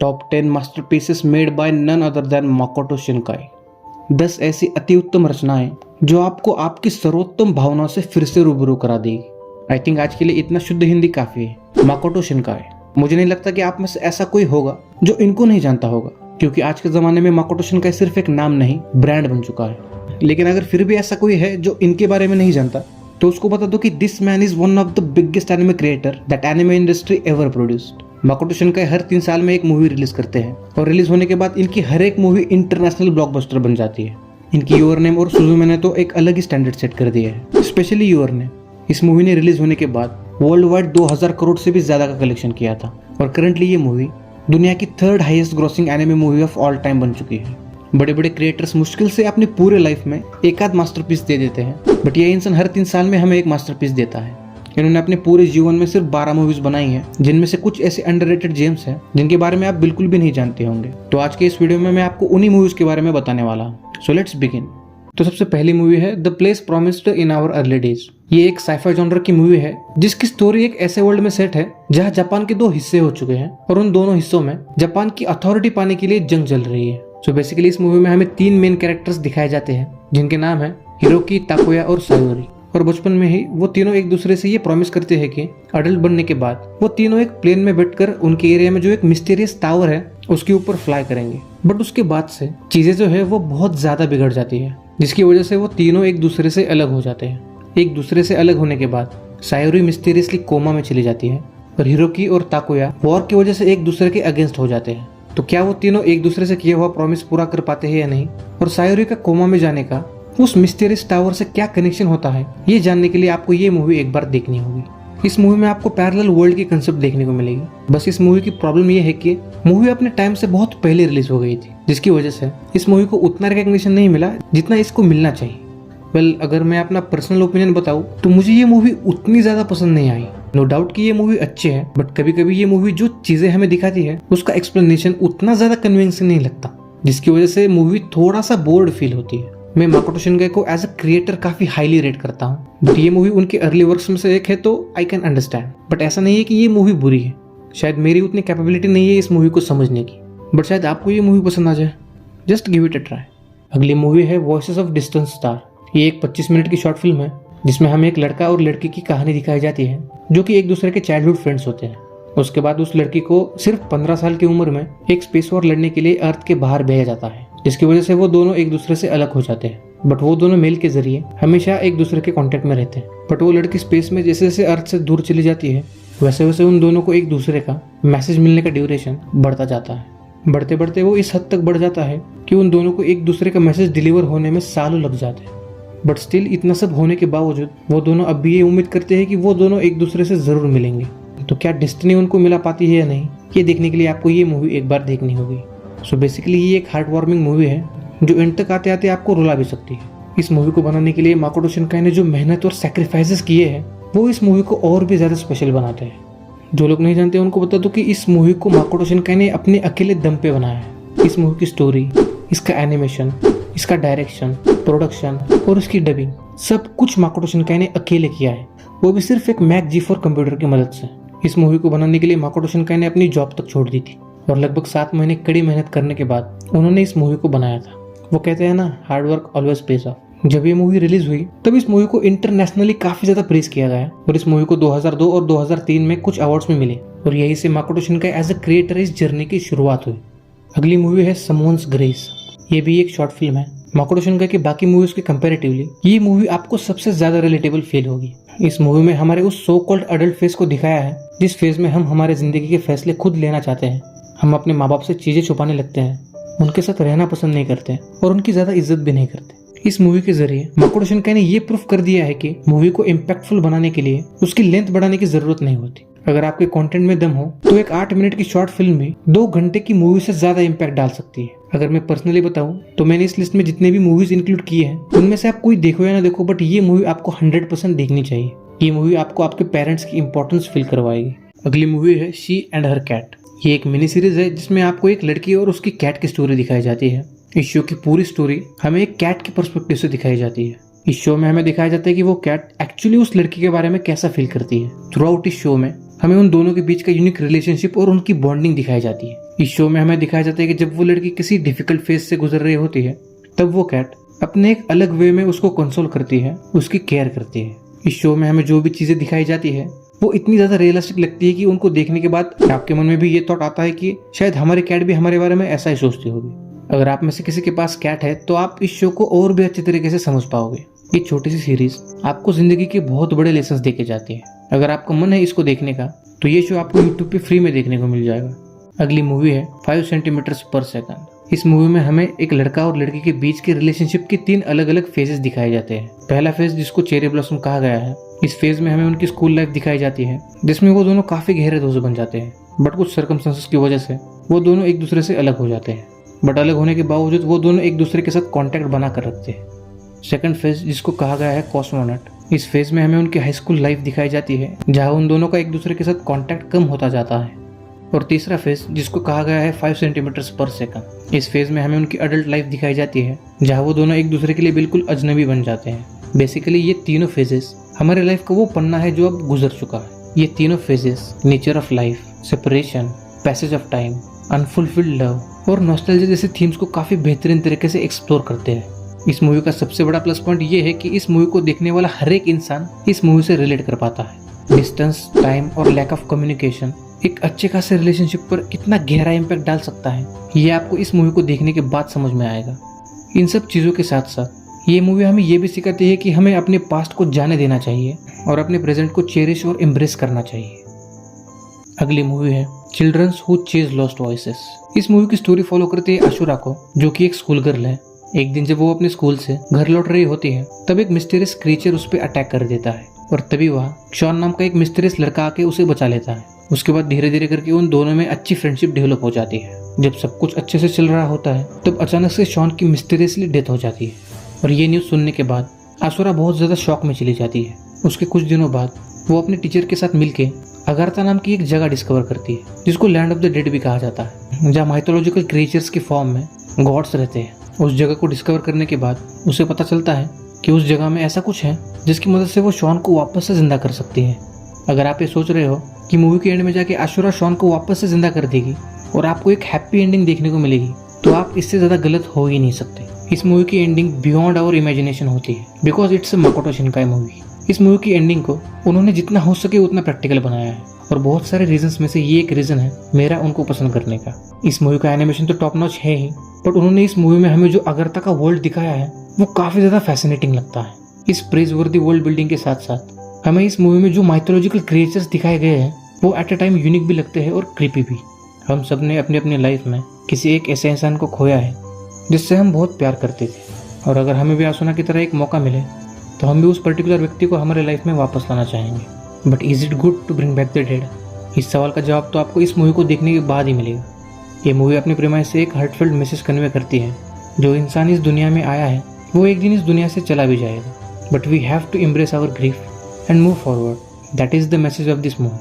Top 10 masterpieces made by none other than Makoto Shinkai. 10 ऐसी अति उत्तम रचनाएं जो आपको आपकी सर्वोत्तम भावनाओं से फिर से रूबरू करा देगी। आई थिंक आज के लिए इतना शुद्ध हिंदी काफी है। माकोटो शिनकाई, मुझे नहीं लगता कि आप में से ऐसा कोई होगा जो इनको नहीं जानता होगा, क्योंकि आज के जमाने में माकोटो शिनकाई सिर्फ एक नाम नहीं, ब्रांड बन चुका है। लेकिन अगर फिर भी ऐसा कोई है जो इनके बारे में नहीं जानता, तो उसको बता दो कि this man is one of the biggest anime creator that anime industry ever produced. Makoto Shinkai हर 3 साल में एक मूवी रिलीज करते हैं और रिलीज होने के बाद इनकी हर एक मूवी इंटरनेशनल ब्लॉकबस्टर बन जाती है। इनकी योर नेम और सुजुमे ने तो एक अलग ही स्टैंडर्ड सेट कर दिया है। स्पेशली योर नेम, इस मूवी ने रिलीज होने के बाद वर्ल्ड वाइड 2000 करोड़ से भी ज्यादा का कलेक्शन किया था और करंटली ये मूवी दुनिया की 3rd highest grossing anime movie of all time बन चुकी है। बड़े बड़े क्रिएटर्स मुश्किल से अपनी पूरे लाइफ में एक आध मास्टरपीस दे देते हैं, बट ये इंसान हर 3 साल में हमें एक मास्टरपीस देता है। इन्होंने अपने पूरे जीवन में सिर्फ 12 मूवीज बनाई हैं, जिनमें से कुछ ऐसे अंडररेटेड जेम्स हैं जिनके बारे में आप बिल्कुल भी नहीं जानते होंगे। तो आज के इस वीडियो में मैं आपको उन्हीं मूवीज के बारे में बताने वाला हूँ। So let's begin. तो सबसे पहली मूवी है the place promised in our early days. ये एक साइफाई जॉनर की मूवी है जिसकी स्टोरी एक ऐसे वर्ल्ड में सेट है जहाँ जापान के 2 हिस्से हो चुके हैं और उन दोनों हिस्सों में जापान की अथॉरिटी पाने के लिए जंग चल रही है। सो बेसिकली इस मूवी में हमें 3 मेन कैरेक्टर्स दिखाए जाते हैं जिनके नाम है हिरोकी, ताकोया और सायोरी। और बचपन में ही वो तीनों एक दूसरे से ये प्रॉमिस करते हैं कि अडल्ट बनने के बाद वो तीनों एक प्लेन में बैठकर उनके एरिया में जो एक मिस्टीरियस टावर है उसके ऊपर फ्लाई करेंगे। बट उसके बाद से चीजें जो है वो बहुत ज्यादा बिगड़ जाती है, जिसकी वजह से वो तीनों एक दूसरे से अलग हो जाते हैं। एक दूसरे से अलग होने के बाद सायोरी मिस्टीरियसली कोमा में चली जाती है और हिरोकी और ताकोया वॉर की वजह से एक दूसरे के अगेंस्ट हो जाते हैं। तो क्या वो तीनों एक दूसरे से किया हुआ प्रॉमिस पूरा कर पाते हैं या नहीं, और सायोरी का कोमा में जाने का उस मिस्टीरियस टावर से क्या कनेक्शन होता है, ये जानने के लिए आपको ये मूवी एक बार देखनी होगी। इस मूवी में आपको पैरेलल वर्ल्ड की कंसेप्ट देखने को मिलेगी। बस इस मूवी की प्रॉब्लम ये है कि मूवी अपने टाइम से बहुत पहले रिलीज हो गई थी, जिसकी वजह से इस मूवी को उतना रिकॉग्निशन नहीं मिला जितना इसको मिलना चाहिए। वेल, अगर मैं अपना पर्सनल ओपिनियन बताऊं तो मुझे ये मूवी उतनी ज्यादा पसंद नहीं आई। नो डाउट कि ये मूवी अच्छी है, बट कभी कभी ये मूवी जो चीजें हमें दिखाती है उसका एक्सप्लेनेशन उतना ज्यादा कन्विंसिंग नहीं लगता, जिसकी वजह से मूवी थोड़ा सा बोर्ड फील होती है। मैं माकोटो शिनकाई को एज अ क्रिएटर काफी हाईली रेट करता हूँ, बट ये मूवी उनके अर्ली वर्क्स में से एक है तो आई कैन अंडरस्टैंड। बट ऐसा नहीं है कि ये मूवी बुरी है, शायद मेरी उतनी कैपेबिलिटी नहीं है इस मूवी को समझने की, बट शायद आपको ये मूवी पसंद आ जाए। Just give it a try. अगली मूवी है वॉइसेस ऑफ डिस्टेंस स्टार। ये एक 25 मिनट की शॉर्ट फिल्म है जिसमें हमें एक लड़का और लड़की की कहानी दिखाई जाती है जो कि एक दूसरे के चाइल्डहुड फ्रेंड्स होते हैं। उसके बाद उस लड़की को सिर्फ 15 साल की उम्र में एक स्पेस वॉर लड़ने के लिए अर्थ के बाहर भेजा जाता है, जिसकी वजह से वो दोनों एक दूसरे से अलग हो जाते हैं। बट वो दोनों मेल के जरिए हमेशा एक दूसरे के कांटेक्ट में रहते हैं। बट वो लड़की स्पेस में जैसे जैसे अर्थ से दूर चली जाती है वैसे वैसे उन दोनों को एक दूसरे का मैसेज मिलने का ड्यूरेशन बढ़ता जाता है। बढ़ते बढ़ते वो इस हद तक बढ़ जाता है कि उन दोनों को एक दूसरे का मैसेज डिलीवर होने में सालों लग जाते हैं। बट स्टिल इतना सब होने के बावजूद वो दोनों अब भी ये उम्मीद करते हैं कि वो दोनों एक दूसरे से जरूर मिलेंगे। तो क्या डेस्टिनी उनको मिला पाती है या नहीं, ये देखने के लिए आपको ये मूवी एक बार देखनी होगी। सो बेसिकली ये एक हार्ट वार्मिंग मूवी है जो एंड तक आते आते आपको रुला भी सकती है। इस मूवी को बनाने के लिए माकोटो शिनकाई ने जो मेहनत और सैक्रिफाइसेस किए हैं वो इस मूवी को और भी ज्यादा स्पेशल बनाते हैं। जो लोग नहीं जानते उनको बता दो कि इस मूवी को माकोटो शिनकाई ने अपने अकेले दम पे बनाया है। इस मूवी की स्टोरी, इसका एनिमेशन, इसका डायरेक्शन, प्रोडक्शन और इसकी डबिंग सब कुछ माकोटो शिनकाई ने अकेले किया है, वो भी सिर्फ एक मैक G4 कंप्यूटर की मदद से। इस मूवी को बनाने के लिए माकोटो शिनकाई ने अपनी जॉब तक छोड़ दी थी और लगभग 7 महीने कड़ी मेहनत करने के बाद उन्होंने इस मूवी को बनाया था। वो कहते हैं ना, hard work always page of. जब ये मूवी रिलीज हुई तब इस मूवी को इंटरनेशनली काफी ज्यादा प्रेज किया गया और इस मूवी को 2002 और 2003 में कुछ अवार्ड्स में मिले और यही से माकोटो शिनकाई एज अ क्रिएटर इस जर्नी की शुरुआत हुई। अगली मूवी है समवन्स ग्रेस। ये भी एक शॉर्ट फिल्म है। माकोटो शिनकाई की बाकी मूवीज के कंपैरेटिवली ये मूवी आपको सबसे ज्यादा रिलेटेबल फील होगी। इस मूवी में हमारे उस सो कॉल्ड अडल्ट फेज को दिखाया है जिस फेज में हम हमारे जिंदगी के फैसले खुद लेना चाहते हैं। हम अपने माँ बाप से चीजें छुपाने लगते हैं, उनके साथ रहना पसंद नहीं करते और उनकी ज्यादा इज्जत भी नहीं करते। इस मूवी के जरिए माकोटो शिनकाई ने ये प्रूफ कर दिया है कि मूवी को इम्पैक्टफुल बनाने के लिए उसकी लेंथ बढ़ाने की जरूरत नहीं होती। अगर आपके कंटेंट में दम हो तो एक 8 मिनट की शॉर्ट फिल्म भी 2 घंटे की मूवी से ज्यादा इम्पैक्ट डाल सकती है। अगर मैं पर्सनली बताऊं तो मैंने इस लिस्ट में जितने भी मूवीज इंक्लूड किए हैं उनमें से आप कोई देखो या ना देखो, बट ये मूवी आपको 100% देखनी चाहिए। ये मूवी आपको आपके पेरेंट्स की इंपॉर्टेंस फील करवाएगी। अगली मूवी है शी एंड हर कैट। ये एक मिनी सीरीज है जिसमें आपको एक लड़की और उसकी कैट की स्टोरी दिखाई जाती है। इस शो की पूरी स्टोरी हमें एक कैट के पर्सपेक्टिव से दिखाई जाती है। इस शो में हमें दिखाया जाता है कि वो कैट एक्चुअली उस लड़की के बारे में कैसा फील करती है। थ्रू आउट इस शो में हमें उन दोनों के बीच का यूनिक रिलेशनशिप और उनकी बॉन्डिंग दिखाई जाती है। इस शो में हमें दिखाया जाता है कि जब वो लड़की किसी डिफिकल्ट फेज से गुजर रही होती है तब वो कैट अपने एक अलग वे में उसको कंसोल करती है, उसकी केयर करती है। इस शो में हमें जो भी चीजें दिखाई जाती है वो इतनी ज्यादा रियलिस्टिक लगती है कि उनको देखने के बाद आपके मन में भी ये थॉट आता है कि शायद हमारी कैट भी हमारे बारे में ऐसा ही सोचती होगी। अगर आप में से किसी के पास कैट है तो आप इस शो को और भी अच्छे तरीके से समझ पाओगे। ये छोटी सी सीरीज आपको जिंदगी के बहुत बड़े लेसन देके जाती है। अगर आपका मन है इसको देखने का तो ये शो आपको यूट्यूब पे फ्री में देखने को मिल जाएगा। अगली मूवी है 5 सेंटीमीटर्स पर सेकंड। इस मूवी में हमें एक लड़का और लड़की के बीच के रिलेशनशिप के 3 अलग अलग फेजेस दिखाए जाते हैं। पहला फेज जिसको चेरी ब्लॉसम कहा गया है, इस फेज में हमें उनकी स्कूल लाइफ दिखाई जाती है जिसमें वो दोनों काफी गहरे दोस्त बन जाते हैं। बट कुछ सर्कमस्टेंसेस की वजह से वो दोनों एक दूसरे से अलग हो जाते हैं। बट अलग होने के बावजूद वो दोनों एक दूसरे के साथ कॉन्टैक्ट बना कर रखते हैं। सेकंड फेज जिसको कहा गया है कॉस्मोनॉट, इस फेज में हमें उनकी हाई स्कूल लाइफ दिखाई जाती है जहाँ उन दोनों का एक दूसरे के साथ कॉन्टैक्ट कम होता जाता है। और तीसरा फेज जिसको कहा गया है 5 सेंटीमीटर्स पर सेकंड, इस फेज में हमें उनकी अडल्ट लाइफ दिखाई जाती है जहाँ वो दोनों एक दूसरे के लिए बिल्कुल अजनबी बन जाते हैं। बेसिकली ये तीनों फेजेस हमारे लाइफ का वो पन्ना है जो अब गुजर चुका है। ये तीनों phases nature of life, separation, passage of time, unfulfilled love और नॉस्टैल्जिया जैसे थीम्स को काफी बेहतरीन तरीके से एक्सप्लोर करते हैं। इस मूवी का सबसे बड़ा प्लस पॉइंट ये है कि इस मूवी को देखने वाला हर एक इंसान इस मूवी से रिलेट कर पाता है। डिस्टेंस, टाइम और लैक ऑफ कम्युनिकेशन एक अच्छे खासे रिलेशनशिप पर कितना गहरा इम्पैक्ट डाल सकता है ये आपको इस मूवी को देखने के बाद समझ में आएगा। इन सब चीज़ों के साथ साथ ये मूवी हमें ये भी सिखाती है कि हमें अपने पास्ट को जाने देना चाहिए और अपने प्रेजेंट को चेरिश और एम्ब्रेस करना चाहिए। अगली मूवी है children's who chase lost voices. इस मूवी की स्टोरी फॉलो करती है आशुरा को, जो कि एक स्कूल गर्ल है। एक दिन जब वो अपने स्कूल से घर लौट रही होती है तब एक मिस्टीरियस क्रीचर उस पर अटैक कर देता है और तभी वहाँ शॉन नाम का एक मिस्टीरियस लड़का आके उसे बचा लेता है। उसके बाद धीरे धीरे करके उन दोनों में अच्छी फ्रेंडशिप डेवलप हो जाती है। जब सब कुछ अच्छे से चल रहा होता है तब अचानक से शॉन की मिस्टीरियसली डेथ हो जाती है और ये न्यूज़ सुनने के बाद आशुरा बहुत ज़्यादा शॉक में चली जाती है। उसके कुछ दिनों बाद वो अपने टीचर के साथ मिलके अगाथा नाम की एक जगह डिस्कवर करती है जिसको लैंड ऑफ द डेड भी कहा जाता है, जहाँ माइथोलॉजिकल क्रिएचर्स की फॉर्म में गॉड्स रहते हैं। उस जगह को डिस्कवर करने के बाद उसे पता चलता है कि उस जगह में ऐसा कुछ है जिसकी मदद से वो शॉन को वापस से जिंदा कर सकती है। अगर आप ये सोच रहे हो कि मूवी के एंड में जाके आशुरा शॉन को वापस से जिंदा कर देगी और आपको एक हैप्पी एंडिंग देखने को मिलेगी तो आप इससे ज़्यादा गलत हो ही नहीं सकते। इस मूवी की एंडिंग बियॉन्ड आवर इमेजिनेशन होती है बिकॉज इट्स अ मकोटो शिनकाई मूवी। इस मूवी की एंडिंग को उन्होंने जितना हो सके उतना प्रैक्टिकल बनाया है और बहुत सारे रीजंस में से ये एक रीजन है मेरा उनको पसंद करने का। इस मूवी का एनिमेशन तो टॉप नॉच है ही, बट उन्होंने इस मूवी में हमें जो अगाथा का वर्ल्ड दिखाया है वो काफी ज्यादा फैसिनेटिंग लगता है। इस प्रेजवर्दी वर्ल्ड बिल्डिंग के साथ साथ हमें इस मूवी में जो माइथोलॉजिकल क्रिएचर्स दिखाए गए हैं वो एट अ टाइम यूनिक भी लगते हैं और क्रीपी भी। हम सब ने अपनी अपनी लाइफ में किसी एक ऐसे इंसान को खोया है जिससे हम बहुत प्यार करते थे और अगर हमें भी आसुना की तरह एक मौका मिले तो हम भी उस पर्टिकुलर व्यक्ति को हमारे लाइफ में वापस लाना चाहेंगे। But is it good to bring back the dead? इस सवाल का जवाब तो आपको इस मूवी को देखने के बाद ही मिलेगा। ये मूवी अपनी प्रेमाइश से एक हार्टफेल्ट मैसेज कन्वे करती है, जो इंसान इस दुनिया में आया है वो एक दिन इस दुनिया से चला भी जाएगा, but we have to embrace our grief and move forward. That is the message of this movie.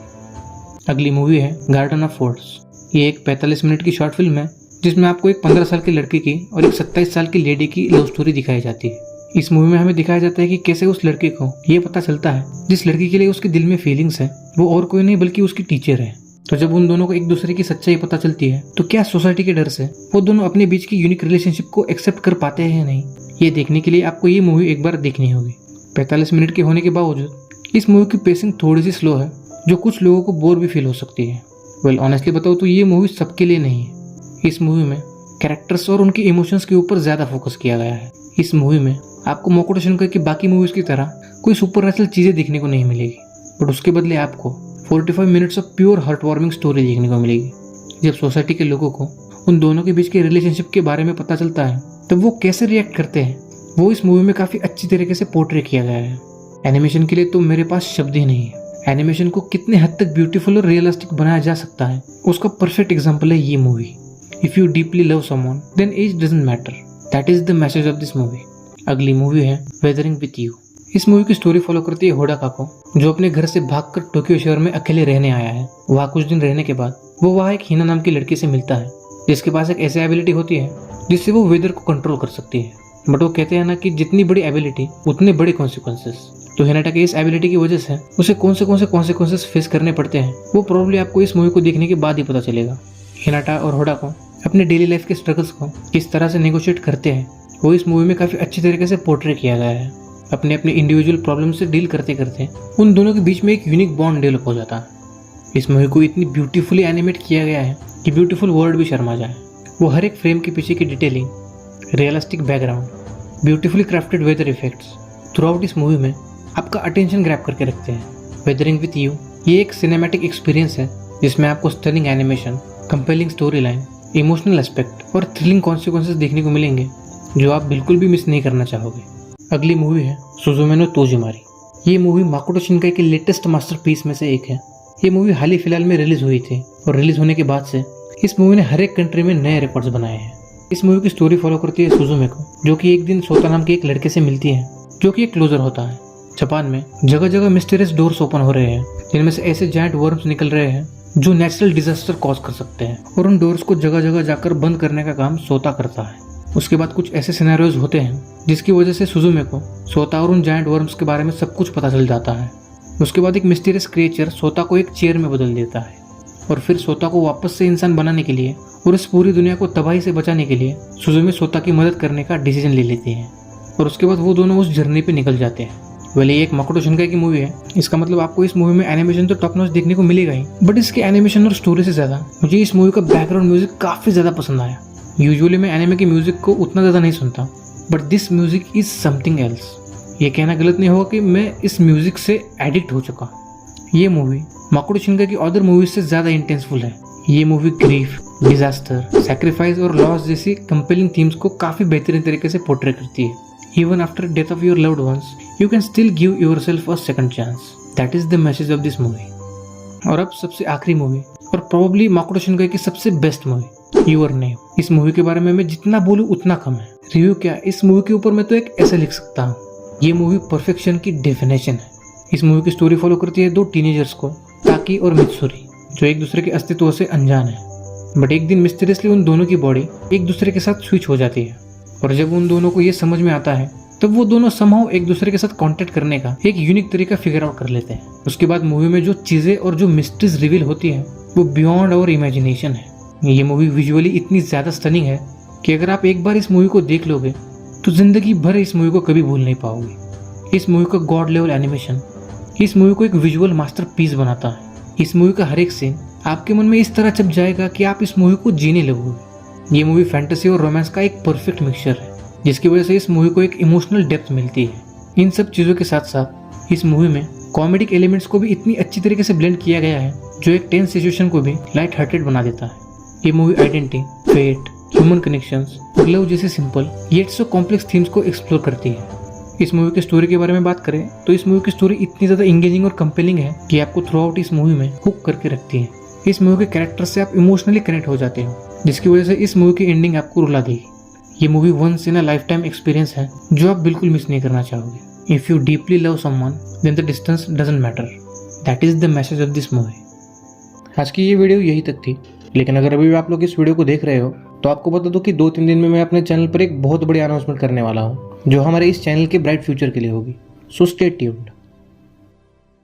अगली मूवी है गार्डन ऑफ वर्ड्स। ये एक 45 मिनट की शॉर्ट फिल्म है जिसमें आपको एक 15 साल की लड़की की और एक 27 साल की लेडी की लव स्टोरी दिखाई जाती है। इस मूवी में हमें दिखाया जाता है कि कैसे उस लड़के को ये पता चलता है जिस लड़की के लिए उसके दिल में फीलिंग्स है वो और कोई नहीं बल्कि उसकी टीचर है। तो जब उन दोनों को एक दूसरे की सच्चाई पता चलती है तो क्या सोसाइटी के डर से वो दोनों अपने बीच की यूनिक रिलेशनशिप को एक्सेप्ट कर पाते हैं या नहीं, ये देखने के लिए आपको ये मूवी एक बार देखनी होगी। 45 मिनट के होने के बावजूद इस मूवी की पेसिंग थोड़ी सी स्लो है जो कुछ लोगों को बोर भी फील हो सकती है। वेल ऑनेस्टली बताओ तो ये मूवी सबके लिए नहीं है। इस मूवी में कैरेक्टर्स और उनके इमोशंस के ऊपर ज्यादा फोकस किया गया है। इस मूवी में आपको मकोटो शिनकाई की बाकी मूवीज की तरह कोई सुपरनेचुरल चीजें देखने को नहीं मिलेगी, बट उसके बदले आपको 45 minutes of pure heart warming story देखने को मिलेगी। जब सोसाइटी के लोगों को उन दोनों के बीच के रिलेशनशिप के बारे में पता चलता है तब वो कैसे रिएक्ट करते हैं वो इस मूवी में काफी अच्छी तरीके से पोर्ट्रे किया गया है। एनिमेशन के लिए तो मेरे पास शब्द ही नहीं है। एनिमेशन को कितने हद तक ब्यूटीफुल और रियलिस्टिक बनाया जा सकता है उसका परफेक्ट एग्जाम्पल है ये movie. If you deeply love someone then age doesn't matter, that is the message of this movie. अगली मूवी है वेदरिंग विथ यू। इस मूवी की स्टोरी फॉलो करती है होडाका को, जो अपने घर से भागकर टोक्यो शहर में अकेले रहने आया है। वहाँ कुछ दिन रहने के बाद वो वहाँ एक हिना नाम की लड़की से मिलता है जिसके पास एक ऐसी एबिलिटी होती है जिससे वो वेदर को कंट्रोल कर सकती है। बट वो कहते हैं ना कि जितनी बड़ी एबिलिटी उतने बड़े कॉन्सिक्वेंसेस। तो हिनाटा की इस एबिलिटी की वजह से उसे कौन से कॉन्सिक्वेंसेस फेस करने पड़ते हैं वो प्रॉब्ली आपको इस मूवी को देखने के बाद ही पता चलेगा। हिनाटा और होडाको अपने डेली लाइफ के स्ट्रगल्स को किस तरह से नेगोशिएट करते हैं वो इस मूवी में काफ़ी अच्छी तरीके से पोर्ट्रे किया गया है। अपने अपने इंडिविजुअल प्रॉब्लम से डील करते करते उन दोनों के बीच में एक यूनिक बॉन्ड डेवलप हो जाता है। इस मूवी को इतनी ब्यूटीफुली एनिमेट किया गया है कि ब्यूटीफुल वर्ड भी शर्मा जाए। वो हर एक फ्रेम के पीछे की detailing, realistic background, beautifully crafted weather effects throughout इस मूवी में आपका अटेंशन ग्रैब करके रखते हैं। वेदरिंग विथ यू ये एक सिनेमैटिक एक्सपीरियंस है जिसमें आपको stunning animation, compelling story line, emotional aspect और थ्रिलिंग कॉन्सिक्वेंसेस देखने को मिलेंगे जो आप बिल्कुल भी मिस नहीं करना चाहोगे। अगली मूवी है सुजुमे नो तोजिमारी। ये मूवी माकोटो शिनकाई के लेटेस्ट मास्टरपीस में से एक है। ये मूवी हाल ही फिलहाल में रिलीज हुई थी और रिलीज होने के बाद से इस मूवी ने हर एक कंट्री में नए रिकॉर्ड्स बनाए हैं। इस मूवी की स्टोरी फॉलो करती है सुजुमे को, जो कि एक दिन सोता नाम के एक लड़के से मिलती है जो कि एक क्लोजर होता है। जापान में जगह जगह मिस्टीरियस डोर्स ओपन हो रहे हैं जिनमें से ऐसे जायंट वर्म्स निकल रहे हैं जो नेचुरल डिजास्टर कॉज कर सकते हैं और उन डोर्स को जगह जगह जाकर बंद करने का काम सोता करता है। उसके बाद कुछ ऐसे सिनेरियोज होते हैं जिसकी वजह से सुजुमे को सोता और उन जायंट वर्म्स के बारे में सब कुछ पता चल जाता है। उसके बाद एक मिस्टीरियस क्रिएचर सोता को एक चेयर में बदल देता है और फिर सोता को वापस से इंसान बनाने के लिए और इस पूरी दुनिया को तबाही से बचाने के लिए सुजुमे सोता की मदद करने का डिसीजन ले लेती है और उसके बाद वो दोनों उस जर्नी पे निकल जाते हैं। वेल ये एक माकोटो शिनकाई की मूवी है, इसका मतलब आपको इस मूवी में एनिमेशन तो टॉप नॉच देखने को मिलेगा ही, बट इसके एनिमेशन और स्टोरी से ज्यादा मुझे इस मूवी का बैकग्राउंड म्यूजिक काफी ज्यादा पसंद आया। यूजुअली मैं एनिमे के म्यूजिक को उतना ज्यादा नहीं सुनता, but this music is something else. ये कहना गलत नहीं होगा कि मैं इस म्यूजिक से एडिक्ट हो चुका। ये मूवी माकोटो शिनकाई की अदर मूवीज से ज्यादा इंटेंसफुल है। ये मूवी ग्रीफ, डिजास्टर, सैक्रिफाइस और लॉस जैसी कंपेलिंग थीम्स को काफी बेहतरीन तरीके से पोर्ट्रे करती है। Even after death of your loved ones, you can still give yourself a second chance. That is the message of this movie. और अब सबसे आखिरी मूवी और प्रोबेबली माकोटो शिनकाई की सबसे बेस्ट मूवी योर नेम। इस मूवी के बारे में मैं जितना बोलूँ उतना कम है। रिव्यू क्या, इस मूवी के ऊपर मैं तो एक ऐसे लिख सकता हूँ, ये मूवी परफेक्शन की डेफिनेशन है। इस मूवी की स्टोरी फॉलो करती है दो टीनेजर्स को, ताकी और मित्सुरी, जो एक दूसरे के अस्तित्व से अनजान है। बट एक दिन मिस्टीरियसली उन दोनों की बॉडी एक दूसरे के साथ स्विच हो जाती है और जब उन दोनों को ये समझ में आता है तब वो दोनों समहाउ एक दूसरे के साथ कांटेक्ट करने का एक यूनिक तरीका फिगर आउट कर लेते हैं। उसके बाद मूवी में जो चीजें और जो मिस्ट्रीज रिवील होती है वो बियॉन्ड आवर इमेजिनेशन है। ये मूवी विजुअली इतनी ज्यादा स्टनिंग है कि अगर आप एक बार इस मूवी को देख लोगे तो जिंदगी भर इस मूवी को कभी भूल नहीं पाओगे। इस मूवी का गॉड लेवल एनिमेशन इस मूवी को एक विजुअल मास्टरपीस बनाता है। इस मूवी का हर एक सीन आपके मन में इस तरह छप जाएगा कि आप इस मूवी को जीने लगोगे। ये मूवी फैंटेसी और रोमांस का एक परफेक्ट मिक्सचर है जिसकी वजह से इस मूवी को एक इमोशनल डेप्थ मिलती है। इन सब चीज़ों के साथ साथ इस मूवी में कॉमेडिक एलिमेंट्स को भी इतनी अच्छी तरीके से ब्लेंड किया गया है जो एक टेंस सिचुएशन को भी लाइट हार्टेड बना देता है। ये movie identity, fate, human connections और लव जैसे simple yet so complex themes को एक्सप्लोर करती है। इस मूवी की स्टोरी के बारे में बात करें तो इस मूवी की स्टोरी इतनी ज़्यादा इंगेजिंग और कंपेलिंग है कि आपको थ्रू आउट इस मूवी में हुक करके रखती है। इस मूवी के कैरेक्टर से आप इमोशनली कनेक्ट हो जाते हो जिसकी वजह से इस मूवी की एंडिंग आपको रुला देगी। ये movie once in a lifetime experience है जो आप बिल्कुल मिस नहीं करना चाहोगे। If you deeply love someone then the distance doesn't matter. That is the message of this movie. आज की ये वीडियो यही तक थी, लेकिन अगर अभी भी आप लोग इस वीडियो को देख रहे हो तो आपको बता दूं कि 2-3 दिन में मैं अपने चैनल पर एक बहुत बड़ी अनाउंसमेंट करने वाला हूँ जो हमारे इस चैनल के ब्राइट फ्यूचर के लिए होगी। So stay tuned.